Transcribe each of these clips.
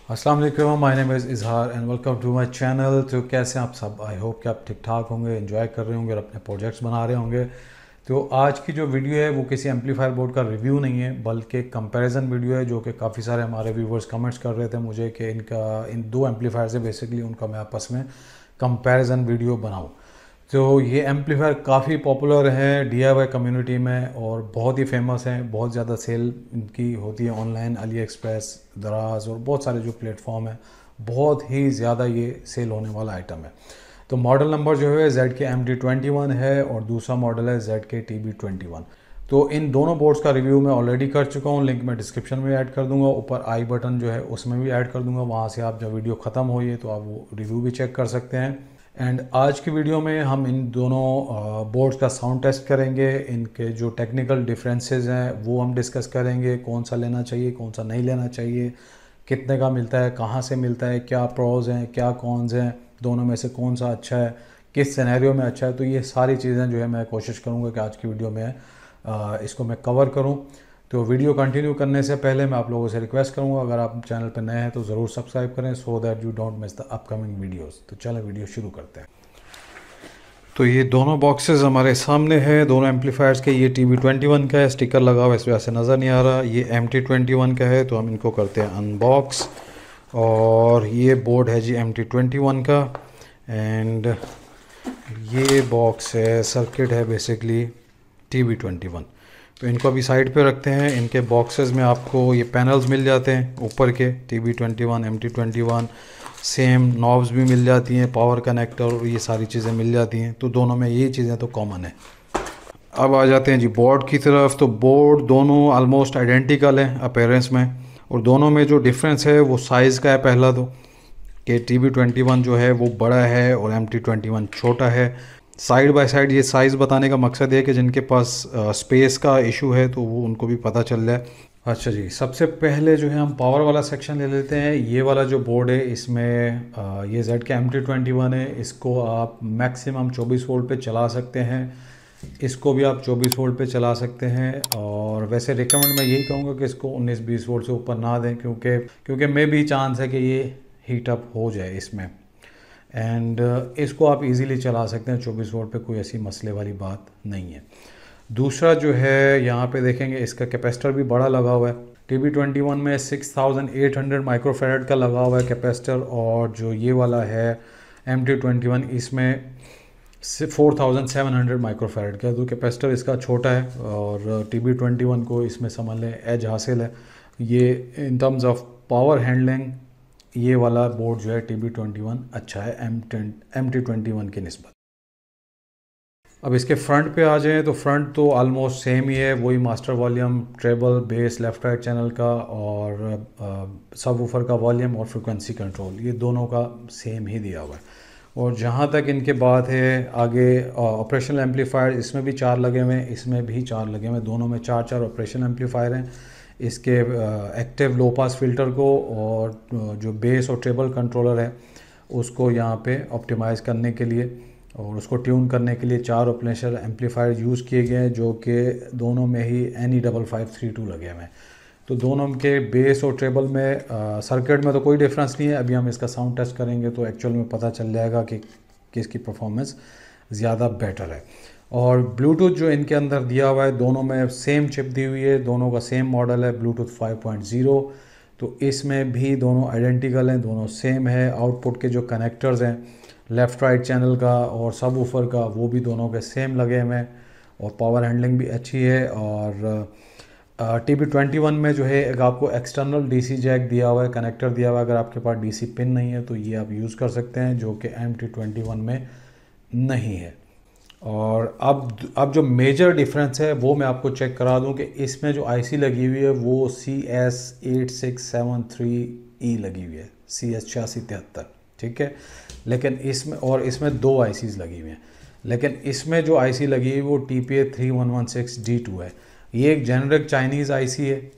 अस्सलाम वालेकुम, my name is Izhar and welcome to my channel. तो कैसे हैं आप सब? आई होप कि आप ठीक ठाक होंगे, एंजॉय कर रहे होंगे और अपने प्रोजेक्ट्स बना रहे होंगे। तो आज की जो वीडियो है वो किसी एम्पलीफायर बोर्ड का रिव्यू नहीं है, बल्कि कंपैरिजन वीडियो है, जो कि काफ़ी सारे हमारे व्यूवर्स कमेंट्स कर रहे थे मुझे कि इन दो एम्पलीफायर से बेसिकली उनका मैं आपस में कंपैरिजन वीडियो बनाऊँ। तो ये एम्पलीफायर काफ़ी पॉपुलर है DIY कम्युनिटी में और बहुत ही फेमस हैं। बहुत ज़्यादा सेल इनकी होती है ऑनलाइन, अली एक्सप्रेस, दराज और बहुत सारे जो प्लेटफॉर्म हैं, बहुत ही ज़्यादा ये सेल होने वाला आइटम है। तो मॉडल नंबर जो है ZK MT21 है और दूसरा मॉडल है ZK TB21। तो इन दोनों बोर्ड्स का रिव्यू मैं ऑलरेडी कर चुका हूँ, लिंक मैं डिस्क्रिप्शन में ऐड कर दूंगा, ऊपर आई बटन जो है उसमें भी ऐड कर दूंगा, वहाँ से आप जब वीडियो ख़त्म हो ये तो आप वो रिव्यू भी चेक कर सकते हैं। एंड आज की वीडियो में हम इन दोनों बोर्ड्स का साउंड टेस्ट करेंगे, इनके जो टेक्निकल डिफरेंसेस हैं वो हम डिस्कस करेंगे, कौन सा लेना चाहिए कौन सा नहीं लेना चाहिए, कितने का मिलता है, कहाँ से मिलता है, क्या प्रोज हैं क्या कॉन्स हैं, दोनों में से कौन सा अच्छा है, किस सिनेरियो में अच्छा है। तो ये सारी चीज़ें जो है मैं कोशिश करूँगा कि आज की वीडियो में इसको मैं कवर करूँ। तो वीडियो कंटिन्यू करने से पहले मैं आप लोगों से रिक्वेस्ट करूंगा, अगर आप चैनल पर नए हैं तो ज़रूर सब्सक्राइब करें so that you don't miss the upcoming videos. तो चलें वीडियो शुरू करते हैं। तो ये दोनों बॉक्सेस हमारे सामने हैं, दोनों एम्पलीफायर्स के। ये TB21 का है, स्टिकर लगा हुआ है इस वजह से नज़र नहीं आ रहा। ये MT21 का है, तो हम इनको करते हैं अनबॉक्स। और ये बोर्ड है जी MT21 का, एंड ये बॉक्स है, सर्किट है बेसिकली TB21। तो इनको अभी साइड पे रखते हैं। इनके बॉक्सेस में आपको ये पैनल्स मिल जाते हैं ऊपर के, TB21 MT21 सेम नॉब्स भी मिल जाती हैं, पावर कनेक्टर और ये सारी चीज़ें मिल जाती हैं। तो दोनों में ये चीज़ें तो कॉमन है। अब आ जाते हैं जी बोर्ड की तरफ। तो बोर्ड दोनों ऑलमोस्ट आइडेंटिकल हैं अपीयरेंस में, और दोनों में जो डिफरेंस है वो साइज़ का है। पहला तो कि TB21 जो है वो बड़ा है और MT21 छोटा है। साइड बाय साइड ये साइज़ बताने का मकसद है कि जिनके पास स्पेस का इशू है तो वो उनको भी पता चल जाए। अच्छा जी, सबसे पहले जो है हम पावर वाला सेक्शन ले लेते हैं। ये वाला जो बोर्ड है इसमें ये ZK MT21 है, इसको आप मैक्सिमम 24 वोल्ट पे चला सकते हैं। इसको भी आप 24 वोल्ट पे चला सकते हैं, और वैसे रिकमेंड मैं यही कहूँगा कि इसको 19-20 वोल्ट से ऊपर ना दें, क्योंकि मे भी चांस है कि ये हीट अप हो जाए इसमें। एंड इसको आप इजीली चला सकते हैं 24 वोल्ट पे, कोई ऐसी मसले वाली बात नहीं है। दूसरा जो है यहाँ पे देखेंगे इसका कैपेसिटर भी बड़ा लगा हुआ है। TB21 में 6800 माइक्रोफेरेड का लगा हुआ है कैपेसिटर, और जो ये वाला है MT21 इसमें 4700 माइक्रोफेरेड का। तो कैपेसिटर इसका छोटा है, और TB21 को इसमें समझ लें एज हासिल है। ये in terms of power handling ये वाला बोर्ड जो है TB21 अच्छा है MT21 की निस्बत। अब इसके फ्रंट पे आ जाएं तो फ्रंट तो ऑलमोस्ट सेम ही है, वही master volume, treble, bass, left right channel का, और सब वूफर का वॉल्यूम और फ्रिक्वेंसी कंट्रोल, ये दोनों का सेम ही दिया हुआ है। और जहाँ तक इनके बात है आगे ऑपरेशनल एम्पलीफायर, इसमें भी 4 लगे हुए हैं, इसमें भी 4 लगे हुए हैं, दोनों में 4 ऑपरेशनल एम्पलीफायर हैं। इसके एक्टिव लो पास फिल्टर को और जो बेस और ट्रेबल कंट्रोलर है उसको यहाँ पे ऑप्टिमाइज़ करने के लिए और उसको ट्यून करने के लिए 4 ऑपरेशनल एम्पलीफायर यूज़ किए गए हैं, जो कि दोनों में ही NE5532 लगे हुए हैं। तो दोनों के बेस और ट्रेबल में सर्किट में तो कोई डिफरेंस नहीं है। अभी हम इसका साउंड टेस्ट करेंगे तो एक्चुअल में पता चल जाएगा कि किसकी परफॉर्मेंस ज़्यादा बेटर है। और ब्लूटूथ जो इनके अंदर दिया हुआ है, दोनों में सेम चिप दी हुई है, दोनों का सेम मॉडल है ब्लूटूथ 5.0। तो इसमें भी दोनों आइडेंटिकल हैं, दोनों सेम है। आउटपुट के जो कनेक्टर्स हैं लेफ़्ट राइट चैनल का और सब वूफर का, वो भी दोनों के सेम लगे हुए हैं, और पावर हैंडलिंग भी अच्छी है। और TB21 में जो है एक आपको एक्सटर्नल DC जैक दिया हुआ है, कनेक्टर दिया हुआ है। अगर आपके पास DC पिन नहीं है तो ये आप यूज़ कर सकते हैं, जो कि MT21 में नहीं है। और अब जो मेजर डिफरेंस है वो मैं आपको चेक करा दूं कि इसमें जो IC लगी हुई है वो CS8673E लगी हुई है, CS8673, ठीक है। लेकिन इसमें 2 ICs लगी हुई हैं, लेकिन इसमें जो IC लगी हुई है वो TPA3116D2 है। ये एक जेनरिक चाइनीज़ IC है,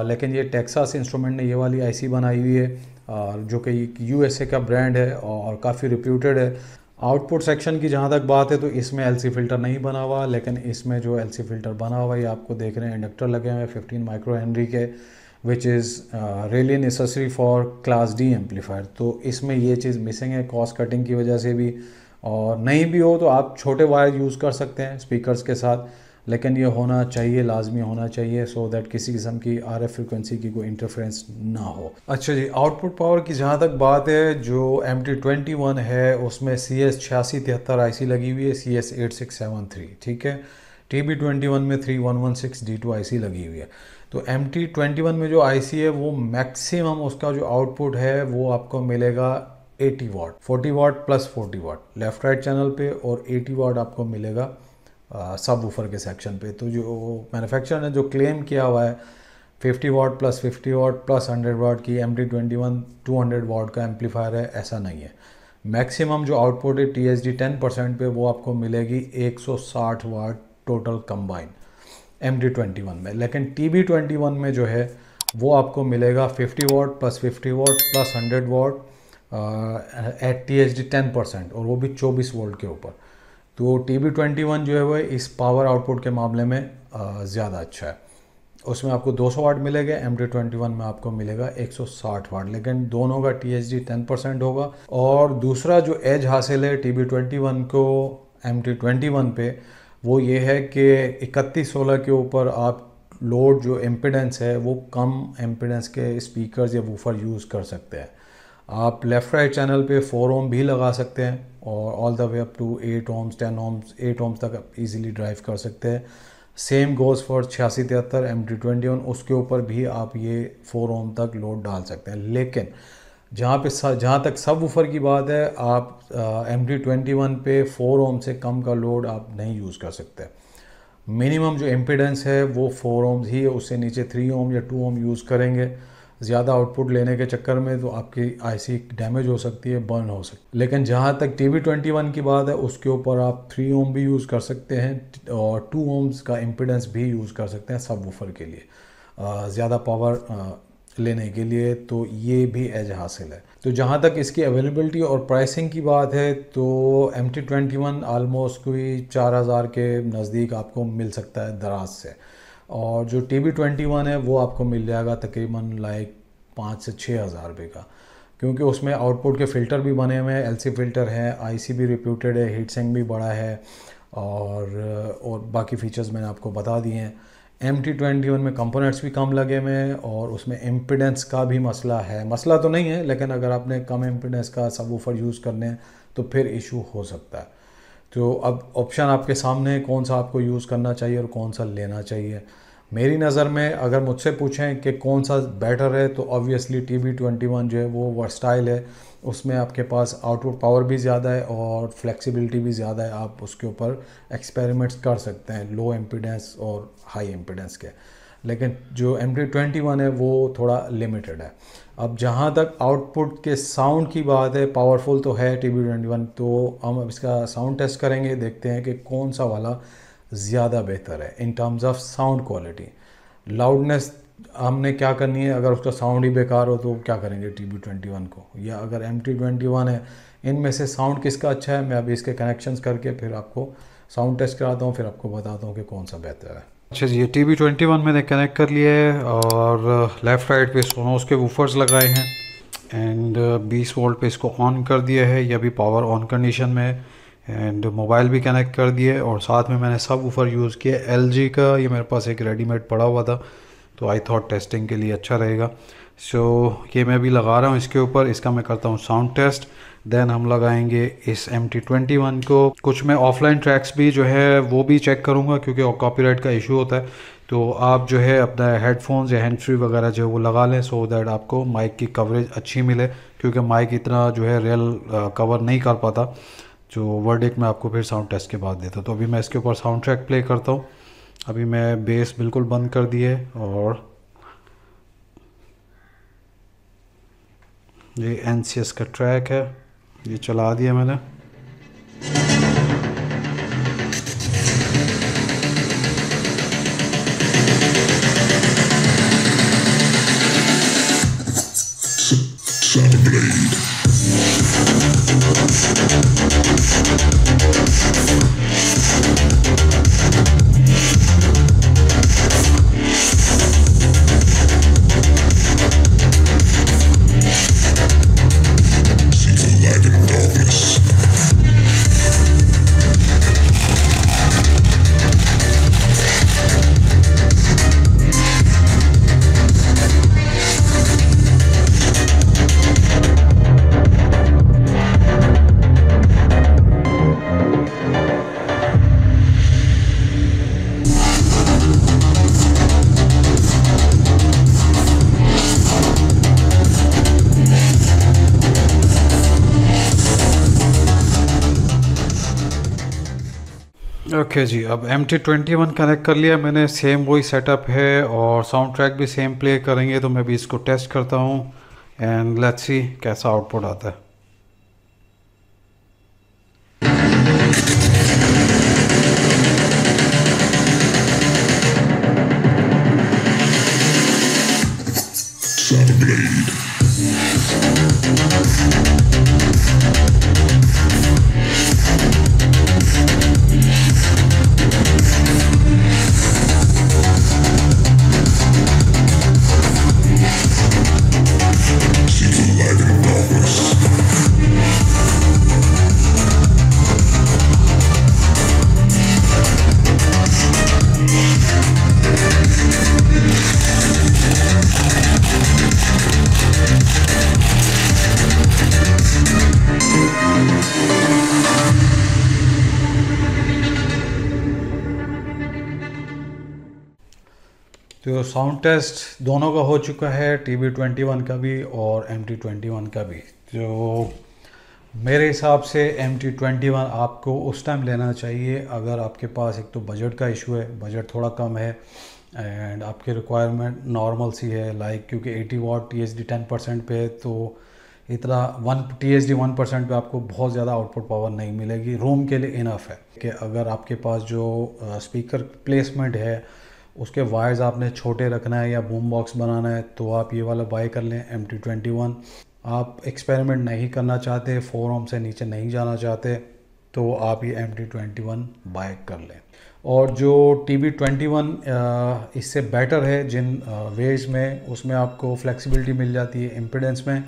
लेकिन ये टेक्सास इंस्ट्रूमेंट ने ये वाली IC बनाई हुई है, जो कि USA का ब्रांड है और काफ़ी रिप्यूटेड है। आउटपुट सेक्शन की जहाँ तक बात है तो इसमें LC फ़िल्टर नहीं बना हुआ, लेकिन इसमें जो LC फ़िल्टर बना हुआ है ये आपको देख रहे हैं, इंडक्टर लगे हुए हैं 15 माइक्रो हेनरी के, which is really necessary for class D amplifier. तो इसमें ये चीज़ मिसिंग है कॉस्ट कटिंग की वजह से भी, और नहीं भी हो तो आप छोटे वायर यूज़ कर सकते हैं स्पीकर्स के साथ, लेकिन ये होना चाहिए, लाजमी होना चाहिए, सो दैट किसी किस्म की RF फ्रिक्वेंसी की कोई इंटरफेरेंस ना हो। अच्छा जी, आउटपुट पावर की जहाँ तक बात है, जो MT21 है उसमें CS8673 IC लगी हुई है, CS8673, ठीक है। TB21 में 3116D2 IC लगी हुई है। तो MT21 में जो IC है वो मैक्सिमम उसका जो आउटपुट है वो आपको मिलेगा 80 वाट, 40 वाट प्लस 40 वाट लेफ़्ट राइट चैनल पे, और 80 वाट आपको मिलेगा सब वूफर के सेक्शन पे। तो जो मैन्युफैक्चरर ने जो क्लेम किया हुआ है 50 वाट प्लस 50 वाट प्लस 100 वाट की MT21 200 वाट का एम्पलीफायर है, ऐसा नहीं है। मैक्सिमम जो आउटपुट है TSD 10% पे वो आपको मिलेगी 160 वाट टोटल कंबाइन MT21 में। लेकिन TB21 में जो है वो आपको मिलेगा 50 वाट प्लस 50 वाट प्लस 100 वाट एट TSD 10%, और वो भी 24 वोल्ट के ऊपर। तो TB21 जो है वो इस पावर आउटपुट के मामले में ज़्यादा अच्छा है। उसमें आपको 200 वाट मिलेगा, MT21 में आपको मिलेगा 160 वाट, लेकिन दोनों का TSD 10% होगा। और दूसरा जो एज हासिल है TB21 को MT21 पे, वो ये है कि 3116 के ऊपर आप लोड जो इम्पीडेंस है वो कम इम्पीडेंस के स्पीकर्स या वूफर यूज़ कर सकते हैं। आप लेफ़्ट राइट चैनल पे 4 ओम भी लगा सकते हैं, और all the way up to 8 ohms 10 ohms 8 ohms तक आप इजीली ड्राइव कर सकते हैं। सेम गोज़ फॉर 8673 MT21, उसके ऊपर भी आप ये 4 ओम तक लोड डाल सकते हैं। लेकिन जहाँ तक सब वूफर की बात है, आप MT21 पे 4 ओम से कम का लोड आप नहीं यूज़ कर सकते। मिनिमम जो इम्पीडेंस है वो 4 ओम्स ही है, उससे नीचे 3 ओम या 2 ओम यूज़ करेंगे ज़्यादा आउटपुट लेने के चक्कर में तो आपकी IC डैमेज हो सकती है, बर्न हो सकती है। लेकिन जहाँ तक TB21 की बात है, उसके ऊपर आप 3 ओम भी यूज़ कर सकते हैं और 2 ओम्स का इम्पीडेंस भी यूज़ कर सकते हैं सब वूफर के लिए, ज़्यादा पावर लेने के लिए। तो ये भी एज हासिल है। तो जहाँ तक इसकी अवेलेबिलिटी और प्राइसिंग की बात है, तो MT21 आलमोस्ट कोई 4000 के नज़दीक आपको मिल सकता है दराज से, और जो TB21 है वो आपको मिल जाएगा तकरीबन लाइक 5 से 6 हज़ार रुपये का, क्योंकि उसमें आउटपुट के फ़िल्टर भी बने हुए हैं, LC फ़िल्टर है, IC भी रिप्यूटेड है, हीट सिंक भी बड़ा है, और बाकी फ़ीचर्स मैंने आपको बता दिए हैं। MT21 में कंपोनेंट्स भी कम लगे हुए हैं, और उसमें इम्पीडेंस का भी मसला तो नहीं है, लेकिन अगर आपने कम इम्पीडेंस का सबवूफर यूज़ करने हैं तो फिर इशू हो सकता है। तो अब ऑप्शन आपके सामने है, कौन सा आपको यूज़ करना चाहिए और कौन सा लेना चाहिए। मेरी नज़र में अगर मुझसे पूछें कि कौन सा बेटर है, तो ऑब्वियसली TB21 जो है वो वर्सटाइल है, उसमें आपके पास आउटपुट पावर भी ज़्यादा है और फ्लेक्सिबिलिटी भी ज़्यादा है, आप उसके ऊपर एक्सपेरिमेंट्स कर सकते हैं लो इम्पीडेंस और हाई इम्पीडेंस के। लेकिन जो MT21 है वो थोड़ा लिमिटेड है। अब जहाँ तक आउटपुट के साउंड की बात है, पावरफुल तो है TB21, तो हम अब इसका साउंड टेस्ट करेंगे, देखते हैं कि कौन सा वाला ज़्यादा बेहतर है in terms of sound quality. Loudness हमने क्या करनी है, अगर उसका साउंड ही बेकार हो तो क्या करेंगे TB21 को, या अगर MT21 है, इनमें से साउंड किसका अच्छा है। मैं अभी इसके कनेक्शंस करके फिर आपको साउंड टेस्ट कराता हूँ, फिर आपको बताता हूँ कि कौन सा बेहतर है। अच्छा जी, ये TB21 मैंने कनेक्ट कर लिया है, और लेफ़्ट राइट पे सोनोस के वूफर्स लगाए हैं, एंड 20 वोल्ट पे इसको ऑन कर दिया है, ये अभी पावर ऑन कंडीशन में है, एंड मोबाइल भी कनेक्ट कर दिए, और साथ में मैंने सब वूफर यूज़ किया LG का, ये मेरे पास एक रेडीमेड पड़ा हुआ था, तो आई थॉट टेस्टिंग के लिए अच्छा रहेगा। सो ये मैं भी लगा रहा हूँ इसके ऊपर, इसका मैं करता हूँ साउंड टेस्ट, देन हम लगाएंगे इस MT21 को। कुछ मैं ऑफलाइन ट्रैक्स भी जो है वो भी चेक करूँगा, क्योंकि कॉपीराइट का इशू होता है, तो आप जो है अपना हेडफोन्स या हैंड फ्री वगैरह जो है वो लगा लें, सो दैट आपको माइक की कवरेज अच्छी मिले, क्योंकि माइक इतना जो है रियल कवर नहीं कर पाता। जो वर्डिक्ट मैं आपको फिर साउंड टेस्ट के बाद देता हूँ। तो अभी मैं इसके ऊपर साउंड ट्रैक प्ले करता हूँ। अभी मैं बेस बिल्कुल बंद कर दिए, और ये NCS का ट्रैक है, ये चला दिया मैंने। ओके जी, अब MT21 कनेक्ट कर लिया मैंने, सेम वही सेटअप है और साउंड ट्रैक भी सेम प्ले करेंगे। तो मैं भी इसको टेस्ट करता हूँ एंड लेट्स सी कैसा आउटपुट आता है। तो साउंड टेस्ट दोनों का हो चुका है, TB21 का भी और MT21 का भी। तो मेरे हिसाब से MT21 आपको उस टाइम लेना चाहिए अगर आपके पास एक तो बजट का इशू है, बजट थोड़ा कम है एंड आपकी रिक्वायरमेंट नॉर्मल सी है, लाइक क्योंकि 80 वाट THD 10% पे है, तो इतना THD 1% पे आपको बहुत ज़्यादा आउटपुट पावर नहीं मिलेगी। रूम के लिए इनफ है कि अगर आपके पास जो स्पीकर प्लेसमेंट है उसके वायर्स आपने छोटे रखना है या बूम बॉक्स बनाना है तो आप ये वाला बाय कर लें MT21। आप एक्सपेरिमेंट नहीं करना चाहते, 4 ओम से नीचे नहीं जाना चाहते, तो आप ये MT21 बाय कर लें। और जो TB21 इससे बेटर है जिन वेज में, उसमें आपको फ्लेक्सिबिलिटी मिल जाती है। इम्पीडेंस में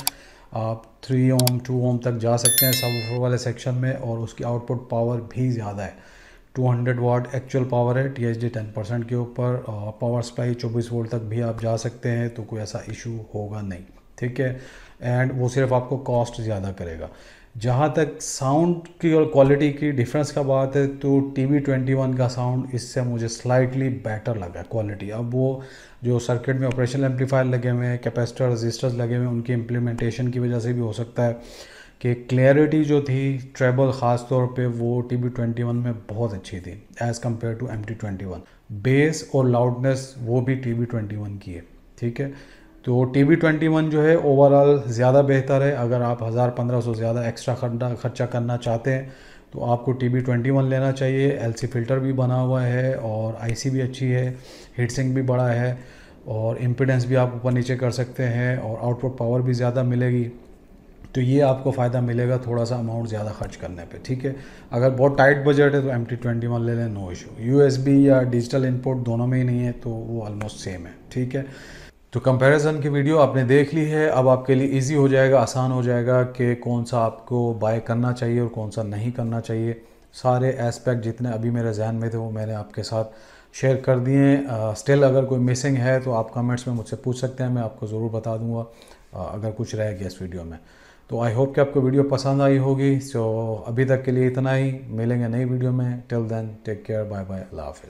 आप 3 ओम 2 ओम तक जा सकते हैं सबवूफर वाले सेक्शन में, और उसकी आउटपुट पावर भी ज़्यादा है। 200 वाट एक्चुअल पावर है THD 10% के ऊपर। पावर सप्लाई 24 वोल्ट तक भी आप जा सकते हैं, तो कोई ऐसा इशू होगा नहीं, ठीक है। एंड वो सिर्फ आपको कॉस्ट ज़्यादा करेगा। जहाँ तक साउंड की और क्वालिटी की डिफरेंस का बात है, तो TB21 का साउंड इससे मुझे स्लाइटली बेटर लगा क्वालिटी। अब वो जो सर्किट में ऑपरेशनल एम्पलीफायर लगे हुए हैं, कैपेसिटर रजिस्टर्स लगे हुए हैं, उनकी इम्प्लीमेंटेशन की वजह से भी हो सकता है कि क्लैरिटी जो थी ट्रेबल ख़ास तौर पे वो TB21 में बहुत अच्छी थी as compare to MT21। Bass और लाउडनेस वो भी TB21 की है, ठीक है। तो TB21 जो है ओवरऑल ज़्यादा बेहतर है। अगर आप 1000-1500 ज़्यादा एक्स्ट्रा खर्चा करना चाहते हैं तो आपको TB21 लेना चाहिए। LC फ़िल्टर भी बना हुआ है और IC भी अच्छी है, हीट सिंक भी बड़ा है और इम्पीडेंस भी आप ऊपर नीचे कर सकते हैं और आउटपुट पावर भी ज़्यादा मिलेगी। तो ये आपको फ़ायदा मिलेगा थोड़ा सा अमाउंट ज़्यादा खर्च करने पे, ठीक है। अगर बहुत टाइट बजट है तो MT21 ले लें, नो इशू। USB या डिजिटल इनपुट दोनों में ही नहीं है तो वो ऑलमोस्ट सेम है, ठीक है। तो कंपैरिजन की वीडियो आपने देख ली है। अब आपके लिए इजी हो जाएगा, आसान हो जाएगा कि कौन सा आपको बाय करना चाहिए और कौन सा नहीं करना चाहिए। सारे एस्पेक्ट जितने अभी मेरे जहन में थे वो मैंने आपके साथ शेयर कर दिए। स्टिल अगर कोई मिसिंग है तो आप कमेंट्स में मुझसे पूछ सकते हैं, मैं आपको ज़रूर बता दूंगा अगर कुछ रह गया इस वीडियो में। तो आई होप कि आपको वीडियो पसंद आई होगी। सो अभी तक के लिए इतना ही, मिलेंगे नई वीडियो में। Till then take care, bye bye, अल्लाह हाफिज़।